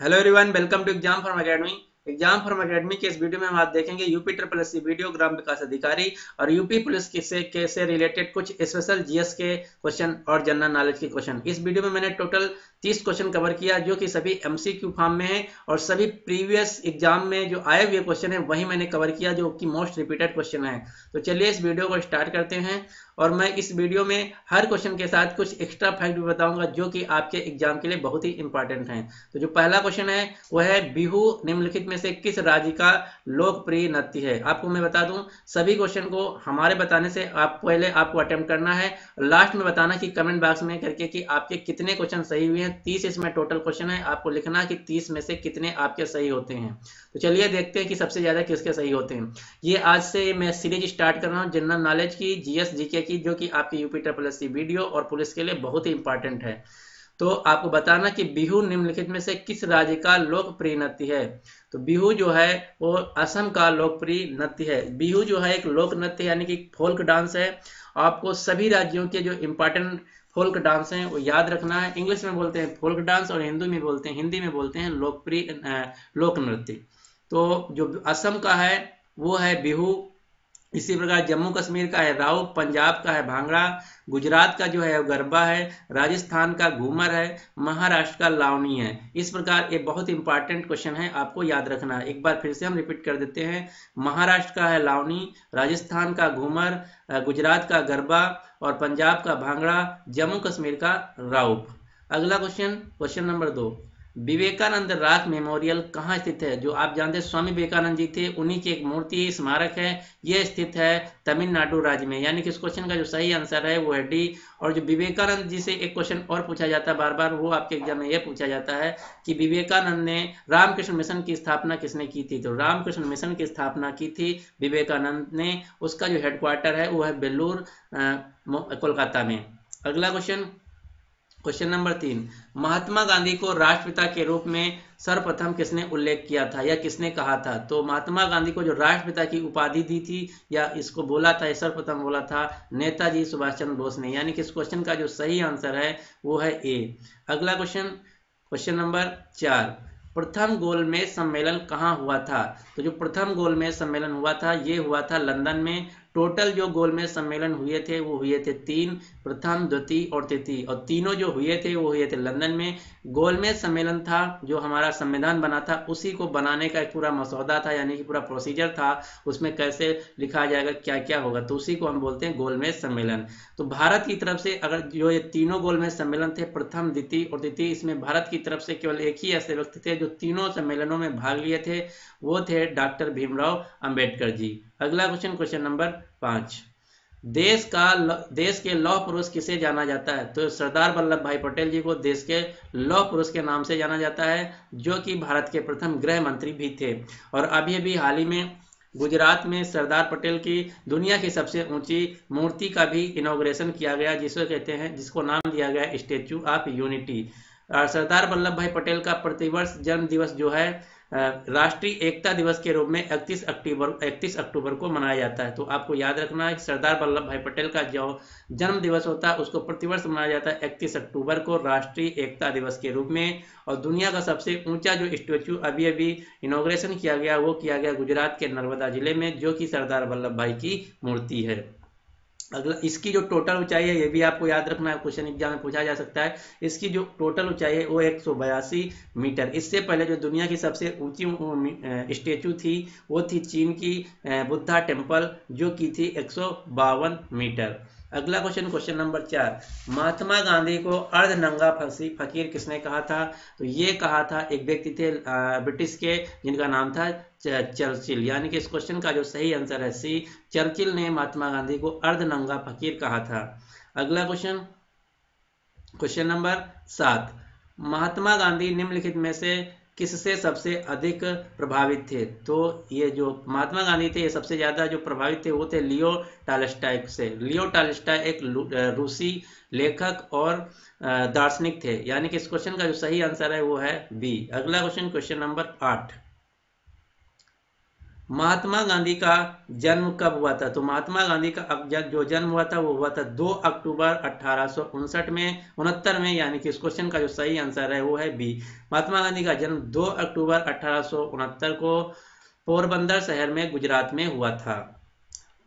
Hello everyone, welcome to exam form academy. Exam form academy के इस video में हम आज देखेंगे यूपी ट्रिपल एससी वीडियो ग्राम विकास अधिकारी और यूपी पुलिस के से रिलेटेड कुछ स्पेशल जीएस के क्वेश्चन और जनरल नॉलेज के क्वेश्चन। इस वीडियो में मैंने टोटल 30 क्वेश्चन कवर किया जो कि सभी एमसीक्यू फॉर्म में है और सभी प्रीवियस एग्जाम में जो आए हुए क्वेश्चन है वही मैंने कवर किया जो कि मोस्ट रिपीटेड क्वेश्चन है। तो चलिए इस वीडियो को स्टार्ट करते हैं और मैं इस वीडियो में हर क्वेश्चन के साथ कुछ एक्स्ट्रा फैक्ट भी बताऊंगा जो कि आपके एग्जाम के लिए बहुत ही इंपॉर्टेंट हैं। तो जो पहला क्वेश्चन है वह है बिहू निम्नलिखित में से किस राज्य का लोकप्रिय नृत्य है। आपको मैं बता दूं, सभी क्वेश्चन को हमारे बताने से आप पहले आपको अटेम्प्ट करना है, लास्ट में बताना कि कमेंट बॉक्स में करके कि आपके कितने क्वेश्चन सही हुए हैं। 30 इसमें टोटल क्वेश्चन है, आपको लिखना है कि 30 में से कितने आपके सही होते हैं। तो चलिए देखते हैं कि सबसे ज्यादा किसके सही होते हैं। ये आज से मैं सीरीज स्टार्ट कर रहा हूँ जनरल नॉलेज की, जीएस जीके की, जो कि आपकी यूपी ट्रिपल एससी वीडियो और पुलिस के लिए बहुत ही इंपॉर्टेंट है। तो आपको बताना कि बिहू निम्नलिखित में से किस राज्य का लोकप्रिय नृत्य है। तो बिहू जो है वो असम का लोकप्रिय नृत्य है। बिहू जो है एक लोक नृत्य यानी कि फोल्क डांस है। आपको सभी राज्यों के जो इंपॉर्टेंट फोल्क डांस हैं वो याद रखना है। इंग्लिश में बोलते हैं फोल्क डांस और हिंदी में बोलते हैं लोकप्रिय लोक नृत्य। तो जो असम का है वो है बिहू। इसी प्रकार जम्मू कश्मीर का है राव, पंजाब का है भांगड़ा, गुजरात का जो है गरबा है, राजस्थान का घूमर है, महाराष्ट्र का लावनी है। इस प्रकार ये बहुत इंपॉर्टेंट क्वेश्चन है, आपको याद रखना है। एक बार फिर से हम रिपीट कर देते हैं। महाराष्ट्र का है लावनी, राजस्थान का घूमर, गुजरात का गरबा और पंजाब का भांगड़ा, जम्मू कश्मीर का राउफ। अगला question, question number 2। Vivekananda rock memorial कहाँ स्थित है। जो आप जानते हैं स्वामी विवेकानंद जी थे, उन्हीं की एक मूर्ति स्मारक है। यह स्थित है तमिलनाडु राज्य में, यानी कि इस क्वेश्चन का जो सही आंसर है वो है डी। और जो विवेकानंद जी से एक क्वेश्चन और पूछा जाता है बार बार, वो आपके एग्जाम में यह पूछा जाता है कि विवेकानंद ने रामकृष्ण मिशन की स्थापना किसने की थी। तो रामकृष्ण मिशन की स्थापना की थी विवेकानंद ने। उसका जो हेडक्वार्टर है वो है बेलूर कोलकाता में। अगला question, question number 3। Mahatma Gandhi को राष्ट्रपिता के रूप में सर्वप्रथम किसने उल्लेख किया था या किसने कहा था। तो महात्मा गांधी को जो राष्ट्रपिता की उपाधि दी थी या इसको बोला था, सर्वप्रथम बोला था नेताजी सुभाष चंद्र बोस ने, यानी कि इस क्वेश्चन का जो सही आंसर है वो है ए। अगला क्वेश्चन, क्वेश्चन नंबर 4। प्रथम गोलमेज सम्मेलन कहाँ हुआ था। तो जो प्रथम गोलमेज सम्मेलन हुआ था ये हुआ था लंदन में। टोटल जो गोलमेज सम्मेलन हुए थे वो हुए थे 3, प्रथम, द्वितीय और तृतीय, और तीनों जो हुए थे वो हुए थे लंदन में। गोलमेज सम्मेलन था जो हमारा संविधान बना था, उसी को बनाने का एक पूरा मसौदा था, यानी कि पूरा प्रोसीजर था, उसमें कैसे लिखा जाएगा क्या क्या होगा, तो उसी को हम बोलते हैं गोलमेज सम्मेलन। तो भारत की तरफ से अगर जो ये तीनों गोलमेज सम्मेलन थे, प्रथम, द्वितीय और तृतीय, इसमें भारत की तरफ से केवल एक ही ऐसे व्यक्ति थे जो तीनों सम्मेलनों में भाग लिए थे, वो थे डॉक्टर भीमराव अंबेडकर जी। अगला क्वेश्चन, क्वेश्चन नंबर 5। देश के लौह पुरुष किसे जाना जाता है। तो सरदार वल्लभ भाई पटेल जी को देश के लौह पुरुष के नाम से जाना जाता है, जो कि भारत के प्रथम गृह मंत्री भी थे। और अभी अभी हाल ही में गुजरात में सरदार पटेल की दुनिया की सबसे ऊंची मूर्ति का भी इनॉग्रेशन किया गया, जिसको कहते हैं, जिसको नाम दिया गया स्टैचू ऑफ यूनिटी। और सरदार वल्लभ भाई पटेल का प्रतिवर्ष जन्म दिवस जो है राष्ट्रीय एकता दिवस के रूप में 31 अक्टूबर को मनाया जाता है। तो आपको याद रखना है कि सरदार वल्लभ भाई पटेल का जो जन्म दिवस होता है उसको प्रतिवर्ष मनाया जाता है 31 अक्टूबर को राष्ट्रीय एकता दिवस के रूप में। और दुनिया का सबसे ऊंचा जो स्टैचू अभी अभी इनॉग्रेशन किया गया वो किया गया गुजरात के नर्मदा जिले में, जो कि सरदार वल्लभ भाई की मूर्ति है। अगला, इसकी जो टोटल ऊंचाई है ये भी आपको याद रखना है, क्वेश्चन एग्जाम में पूछा जा सकता है। इसकी जो टोटल ऊंचाई है वो 182 मीटर। इससे पहले जो दुनिया की सबसे ऊंची स्टेचू थी वो थी चीन की बुद्धा टेम्पल, जो की थी 152 मीटर। अगला question, question number 4। Mahatma Gandhi को अर्धनंगा फकीर किसने कहा था। तो ये कहा था एक व्यक्ति थे ब्रिटिश के, जिनका नाम था चर्चिल, यानी कि इस क्वेश्चन का जो सही आंसर है सी, चर्चिल ने महात्मा गांधी को अर्धनंगा फकीर कहा था। अगला question, question number 7। Mahatma Gandhi निम्नलिखित में से किससे सबसे अधिक प्रभावित थे। तो ये जो महात्मा गांधी थे ये सबसे ज्यादा जो प्रभावित थे वो थे लियो टॉल्स्टॉय से। लियो टॉल्स्टॉय एक रूसी लेखक और दार्शनिक थे, यानी कि इस क्वेश्चन का जो सही आंसर है वो है बी। अगला question, question number 8। Mahatma Gandhi का जन्म कब हुआ था? तो महात्मा गांधी का जो जन्म हुआ था वो हुआ था 2 अक्टूबर 1859 में 69 में, यानी कि इस क्वेश्चन का जो सही आंसर है वो है बी। महात्मा गांधी का जन्म 2 अक्टूबर 1869 को पोरबंदर शहर में गुजरात में हुआ था।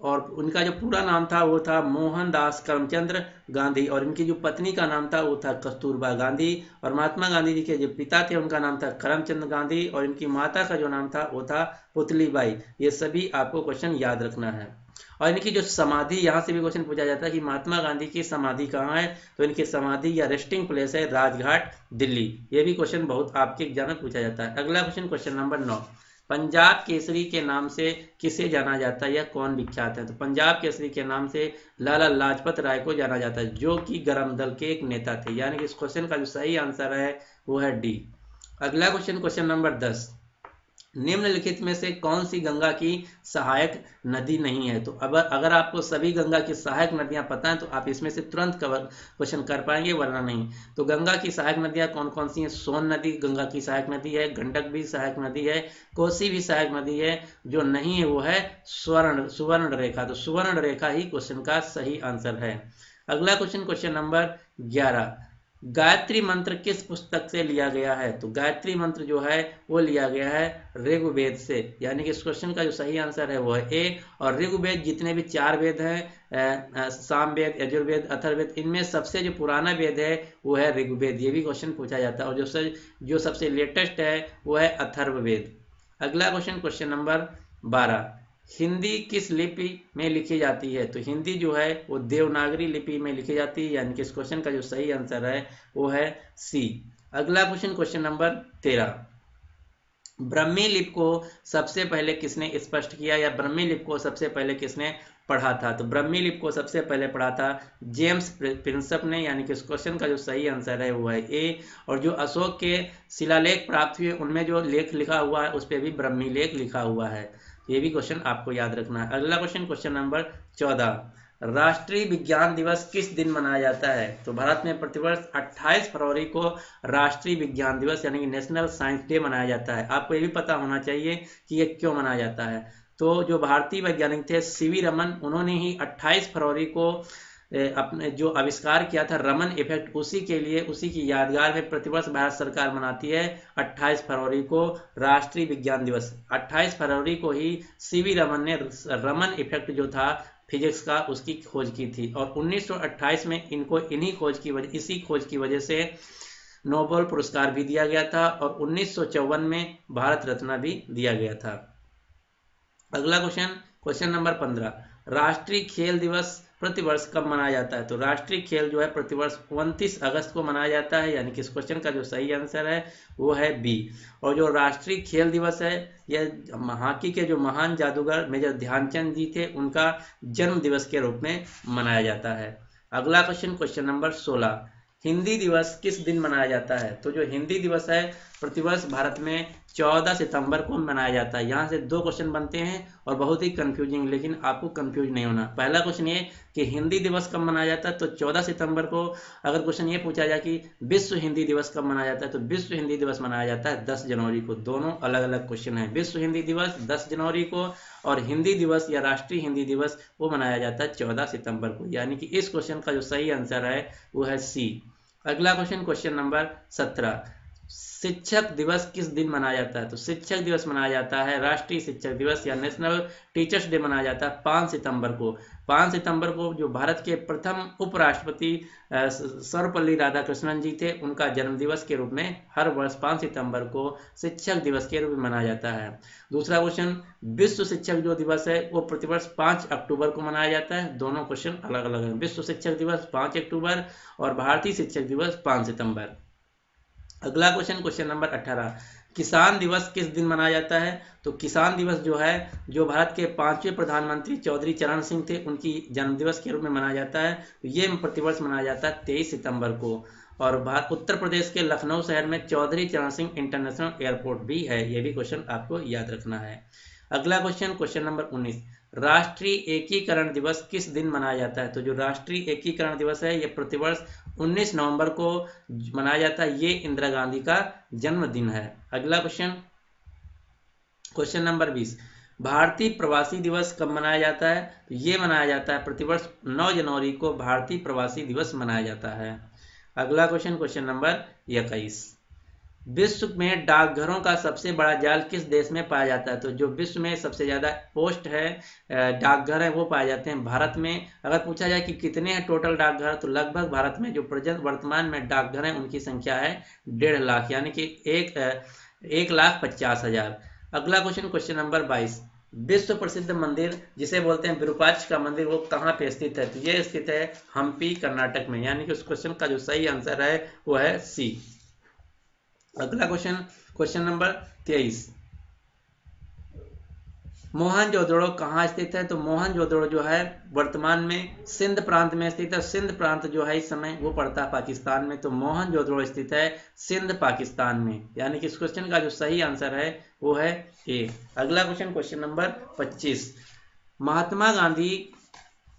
और उनका जो पूरा नाम था वो था मोहनदास करमचंद्र गांधी, और इनकी जो पत्नी का नाम था वो था कस्तूरबा गांधी। और महात्मा गांधी जी के जो पिता थे उनका नाम था करमचंद गांधी, और इनकी माता का जो नाम था वो था पुतलीबाई। ये सभी आपको क्वेश्चन याद रखना है। और इनकी जो समाधि, यहाँ से भी क्वेश्चन पूछा जाता है कि महात्मा गांधी की समाधि कहाँ है, तो इनकी समाधि या रेस्टिंग प्लेस है राजघाट, दिल्ली। ये भी क्वेश्चन बहुत आपके एग्जाम में पूछा जाता है। अगला question, question number 9, Punjab Kesari के नाम से किसे जाना जाता है या कौन विख्यात है? तो पंजाब केसरी के नाम से लाला लाजपत राय को जाना जाता है, जो कि गरम दल के एक नेता थे। यानी कि इस क्वेश्चन का जो सही आंसर है वो है डी। अगला क्वेश्चन, क्वेश्चन नंबर 10, निम्नलिखित में से कौन सी गंगा की सहायक नदी नहीं है? तो अगर आपको सभी गंगा की सहायक नदियां पता हैं तो आप इसमें से तुरंत क्वेश्चन कर पाएंगे, वरना नहीं। तो गंगा की सहायक नदियां कौन कौन सी हैं? सोन नदी गंगा की सहायक नदी है, गंडक भी सहायक नदी है, कोसी भी सहायक नदी है। जो नहीं है वो है सुवर्ण रेखा। तो सुवर्ण रेखा ही क्वेश्चन का सही आंसर है। अगला क्वेश्चन, क्वेश्चन नंबर 11, गायत्री मंत्र किस पुस्तक से लिया गया है? तो गायत्री मंत्र जो है वो लिया गया है ऋग्वेद से। यानी कि इस क्वेश्चन का जो सही आंसर है वो है ए। और ऋग्वेद जितने भी 4 वेद हैं, सामवेद, यजुर्वेद, अथर्ववेद, इनमें सबसे जो पुराना वेद है वो है ऋग्वेद। ये भी क्वेश्चन पूछा जाता है। और जो सबसे लेटेस्ट है वो है अथर्ववेद। अगला क्वेश्चन, क्वेश्चन नंबर 12, हिंदी किस लिपि में लिखी जाती है? तो हिंदी जो है वो देवनागरी लिपि में लिखी जाती है। यानी कि इस क्वेश्चन का जो सही आंसर है वो है सी। अगला क्वेश्चन, क्वेश्चन नंबर 13, ब्रह्मी लिपि को सबसे पहले किसने स्पष्ट किया या ब्रह्मी लिपि को सबसे पहले किसने पढ़ा था? तो ब्रह्मी लिपि को सबसे पहले पढ़ा था जेम्स प्रिंसप ने। यानी कि इस क्वेश्चन का जो सही आंसर है वो है ए। और जो अशोक के शिलालेख प्राप्त हुए उनमें जो लेख लिखा हुआ है उस पर भी ब्रह्मी लेख लिखा हुआ है। ये भी क्वेश्चन आपको याद रखना है। अगला क्वेश्चन, क्वेश्चन नंबर 14, राष्ट्रीय विज्ञान दिवस किस दिन मनाया जाता है? तो भारत में प्रतिवर्ष 28 फरवरी को राष्ट्रीय विज्ञान दिवस यानी कि नेशनल साइंस डे मनाया जाता है। आपको ये भी पता होना चाहिए कि ये क्यों मनाया जाता है। तो जो भारतीय वैज्ञानिक थे सीवी रमन, उन्होंने ही 28 फरवरी को अपने जो आविष्कार किया था रमन इफेक्ट, उसी के लिए, उसी की यादगार में प्रतिवर्ष भारत सरकार मनाती है 28 फरवरी को राष्ट्रीय विज्ञान दिवस। 28 फरवरी को ही सीवी रमन ने रमन इफेक्ट जो था फिजिक्स का, उसकी खोज की थी। और 1928 में इनको इसी खोज की वजह से नोबेल पुरस्कार भी दिया गया था। और 1954 में भारत रत्न भी दिया गया था। अगला क्वेश्चन, क्वेश्चन नंबर 15, राष्ट्रीय खेल दिवस प्रतिवर्ष कब मनाया जाता है? तो राष्ट्रीय खेल जो है प्रतिवर्ष 29 अगस्त को मनाया जाता है। यानी कि इस क्वेश्चन का जो सही आंसर है वो है बी। और जो राष्ट्रीय खेल दिवस है यह हॉकी के जो महान जादूगर मेजर ध्यानचंद जी थे उनका जन्म दिवस के रूप में मनाया जाता है। अगला क्वेश्चन, क्वेश्चन नंबर 16, हिंदी दिवस किस दिन मनाया जाता है? तो जो हिंदी दिवस है प्रतिवर्ष भारत में 14 सितंबर को मनाया जाता है। यहाँ से 2 क्वेश्चन बनते हैं और बहुत ही कंफ्यूजिंग, लेकिन आपको कंफ्यूज नहीं होना। पहला क्वेश्चन ये कि हिंदी दिवस कब मनाया जाता है, तो 14 सितंबर को। अगर क्वेश्चन ये पूछा जाए कि विश्व हिंदी दिवस कब मनाया जाता है, तो विश्व हिंदी दिवस मनाया जाता है 10 जनवरी को। दोनों अलग अलग क्वेश्चन है। विश्व हिंदी दिवस 10 जनवरी को और हिंदी दिवस या राष्ट्रीय हिंदी दिवस वो मनाया जाता है 14 सितंबर को। यानी कि इस क्वेश्चन का जो सही आंसर है वो है सी। अगला क्वेश्चन, क्वेश्चन नंबर 17, शिक्षक दिवस किस दिन मनाया जाता है? तो शिक्षक दिवस मनाया जाता है, राष्ट्रीय शिक्षक दिवस या नेशनल टीचर्स डे मनाया जाता है 5 सितंबर को। 5 सितंबर को जो भारत के प्रथम उपराष्ट्रपति सर्वपल्ली राधाकृष्णन जी थे उनका जन्म दिवस के रूप में हर वर्ष 5 सितंबर को शिक्षक दिवस के रूप में मनाया जाता है। दूसरा क्वेश्चन, विश्व शिक्षक जो दिवस है वो प्रतिवर्ष 5 अक्टूबर को मनाया जाता है। दोनों क्वेश्चन अलग अलग हैं। विश्व शिक्षक दिवस 5 अक्टूबर और भारतीय शिक्षक दिवस 5 सितंबर। अगला क्वेश्चन, क्वेश्चन नंबर 18, किसान दिवस किस दिन मनाया जाता है? तो किसान दिवस जो है जो भारत के 5वें प्रधानमंत्री चौधरी चरण सिंह थे उनकी जन्म दिवस के रूप में मनाया जाता है। तो ये प्रतिवर्ष मनाया जाता है 23 सितंबर को। और उत्तर प्रदेश के लखनऊ शहर में चौधरी चरण सिंह इंटरनेशनल एयरपोर्ट भी है। ये भी क्वेश्चन आपको याद रखना है। अगला क्वेश्चन, क्वेश्चन नंबर 19, राष्ट्रीय एकीकरण दिवस किस दिन मनाया जाता है? तो जो राष्ट्रीय एकीकरण दिवस है ये प्रतिवर्ष 19 नवंबर को मनाया जाता है। ये इंदिरा गांधी का जन्मदिन है। अगला क्वेश्चन, क्वेश्चन नंबर 20, भारतीय प्रवासी दिवस कब मनाया जाता है? तो ये मनाया जाता है प्रतिवर्ष 9 जनवरी को भारतीय प्रवासी दिवस मनाया जाता है। अगला क्वेश्चन, क्वेश्चन नंबर 21, विश्व में डाकघरों का सबसे बड़ा जाल किस देश में पाया जाता है? तो जो विश्व में सबसे ज्यादा पोस्ट है डाकघर है वो पाए जाते हैं भारत में। अगर पूछा जाए कि कितने हैं टोटल डाकघर, तो लगभग भारत में जो प्रेजेंट वर्तमान में डाकघर हैं उनकी संख्या है 1.5 लाख, यानी कि 1,50,000। अगला क्वेश्चन, क्वेश्चन नंबर 22, विश्व प्रसिद्ध मंदिर जिसे बोलते हैं विरूपाक्ष का मंदिर वो कहाँ पे स्थित है? तो ये स्थित है हम्पी कर्नाटक में, यानी कि उस क्वेश्चन का जो सही आंसर है वो है सी। अगला क्वेश्चन, क्वेश्चन नंबर 23, मोहनजोदड़ो कहाँ स्थित है? तो मोहनजोदड़ो जो है वर्तमान में सिंध प्रांत में स्थित है। सिंध प्रांत जो है इस समय वो पड़ता है पाकिस्तान में, तो मोहनजोदड़ो स्थित है सिंध पाकिस्तान में, यानी कि इस क्वेश्चन का जो सही आंसर है वो है ए। अगला question, question number 25, Mahatma Gandhi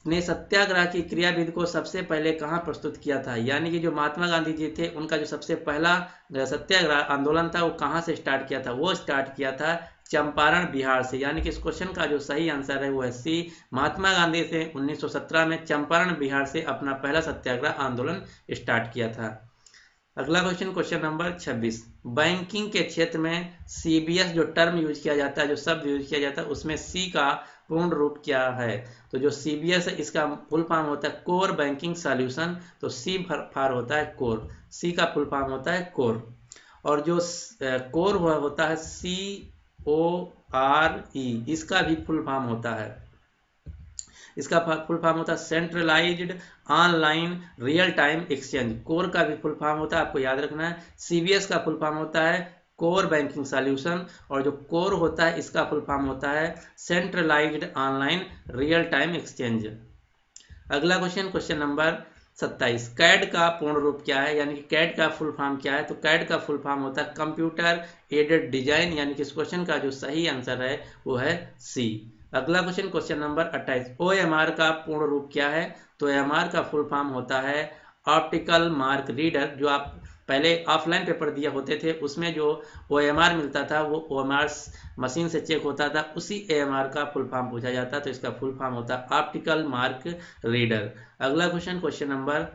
ने सत्याग्रह की क्रियाविधि को सबसे पहले कहाँ प्रस्तुत किया था? यानी कि जो महात्मा गांधी जी थे उनका जो सबसे पहला सत्याग्रह आंदोलन था वो कहाँ से स्टार्ट किया था? वो स्टार्ट किया था चंपारण बिहार से, यानी कि इस क्वेश्चन का जो सही आंसर है वो है सी। महात्मा गांधी से 1917 में चंपारण बिहार से अपना पहला सत्याग्रह आंदोलन स्टार्ट किया था। अगला क्वेश्चन, क्वेश्चन नंबर 26, बैंकिंग के क्षेत्र में सीबीएस जो टर्म यूज किया जाता है, जो शब्द यूज किया जाता है, उसमें सी का पूर्ण रूप क्या है? तो जो सीबीएस है इसका फुल फॉर्म होता है कोर बैंकिंग सॉल्यूशन, तो सी फॉर होता है कोर, सी का फुल फॉर्म होता है कोर। और जो कोर होता है CORE, इसका भी फुल फॉर्म होता है, इसका फुल फॉर्म होता है centralised online real time exchange. Core का भी फुल फॉर्म होता है, आपको याद रखना है। सीबीएस का फुल फॉर्म होता है कोर बैंकिंग सॉल्यूशन, और जो कोर होता है इसका फुल फॉर्म होता है centralised online real time exchange. अगला क्वेश्चन, क्वेश्चन नंबर 27, कैड का पूर्ण रूप क्या है? यानी कि कैड का फुल फॉर्म क्या है? तो कैड का फुल फॉर्म होता है कंप्यूटर एडेड डिजाइन, यानी कि इस क्वेश्चन का जो सही आंसर है वो है सी। अगला क्वेश्चन, क्वेश्चन नंबर 28, OMR का पूर्ण रूप क्या है? तो OMR का फुल फॉर्म होता है ऑप्टिकल मार्क रीडर। जो आप पहले ऑफलाइन पेपर दिए होते थे उसमें जो OMR मिलता था वो OMR मशीन से चेक होता था, उसी AMR का फुल फॉर्म पूछा जाता, तो इसका फुल फॉर्म होता है ऑप्टिकल मार्क रीडर। अगला क्वेश्चन, क्वेश्चन नंबर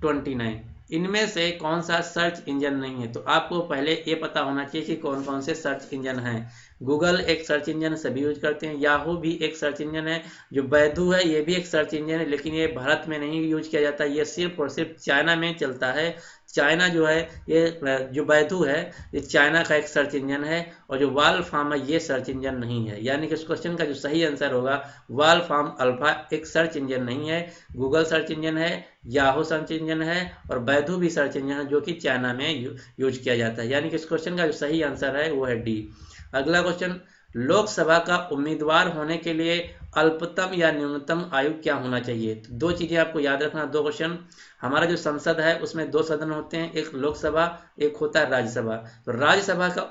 29, इनमें से कौन सा सर्च इंजन नहीं है? तो आपको पहले ये पता होना चाहिए कि कौन कौन से सर्च इंजन हैं। गूगल एक सर्च इंजन सभी यूज करते हैं, याहू भी एक सर्च इंजन है, जो बैदू है ये भी एक सर्च इंजन है, लेकिन ये भारत में नहीं यूज किया जाता, ये सिर्फ और सिर्फ चाइना में चलता है। चाइना जो है ये जो बैदू है ये चाइना का एक सर्च इंजन है, और जो वाल फार्म है ये सर्च इंजन नहीं है, यानी कि इस क्वेश्चन का जो सही आंसर होगा वाल फार्म अल्फा एक सर्च इंजन नहीं है। गूगल सर्च इंजन है, याहू सर्च इंजन है, और बैदू भी सर्च इंजन है जो कि चाइना में यूज किया जाता है, यानी कि इस क्वेश्चन का जो सही आंसर है वो है डी। अगला क्वेश्चन, लोकसभा का उम्मीदवार होने के लिए अल्पतम या न्यूनतम आयु क्या होना चाहिए? तो दो चीजें आपको याद रखना, दो क्वेश्चन। हमारा जो संसद है उसमें दो सदन होते हैं, एक लोकसभा एक होता है राज्यसभा। तो राज्यसभा का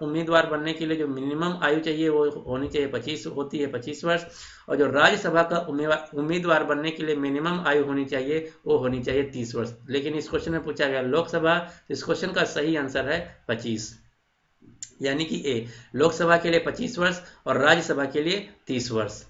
उम्मीदवार बनने के लिए जो मिनिमम आयु चाहिए वो होनी चाहिए 25 वर्ष, और जो राज्यसभा का उम्मीदवार बनने के लिए मिनिमम आयु होनी चाहिए वो होनी चाहिए 30 वर्ष। लेकिन इस क्वेश्चन में पूछा गया लोकसभा, तो इस क्वेश्चन का सही आंसर है 25, यानी कि ए, लोकसभा के लिए 25 वर्ष और राज्यसभा के लिए 30 वर्ष।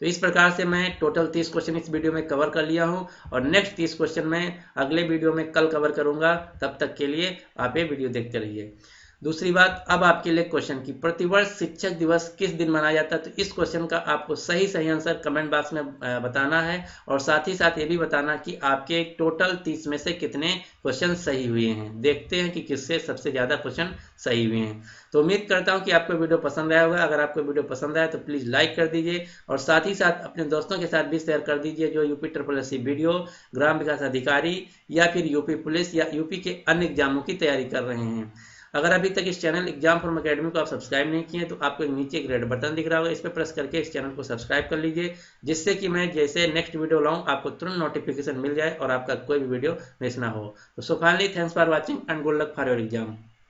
तो इस प्रकार से मैं टोटल 30 क्वेश्चन इस वीडियो में कवर कर लिया हूं, और नेक्स्ट 30 क्वेश्चन मैं अगले वीडियो में कल कवर करूंगा। तब तक के लिए आप ये वीडियो देखते रहिए। दूसरी बात, अब आपके लिए क्वेश्चन की प्रतिवर्ष शिक्षक दिवस किस दिन मनाया जाता है? तो इस क्वेश्चन का आपको सही आंसर कमेंट बॉक्स में बताना है, और साथ ही साथ ये भी बताना कि आपके टोटल 30 में से कितने क्वेश्चन सही हुए हैं। देखते हैं कि किससे सबसे ज्यादा क्वेश्चन सही हुए हैं। तो उम्मीद करता हूं कि आपको वीडियो पसंद आया होगा। अगर आपको वीडियो पसंद आया तो प्लीज लाइक कर दीजिए, और साथ ही साथ अपने दोस्तों के साथ भी शेयर कर दीजिए जो यूपी SSC वीडियो, ग्राम विकास अधिकारी या फिर यूपी पुलिस या यूपी के अन्य एग्जामों की तैयारी कर रहे हैं। अगर अभी तक इस चैनल एग्जाम फॉर्म अकेडमी को आप सब्सक्राइब नहीं किए तो आपको नीचे एक रेड बटन दिख रहा होगा, इस पर प्रेस करके इस चैनल को सब्सक्राइब कर लीजिए, जिससे कि मैं जैसे नेक्स्ट वीडियो लाऊं आपको तुरंत नोटिफिकेशन मिल जाए और आपका कोई भी वीडियो मिस ना हो। तो so finally thanks for watching and good luck for your exam.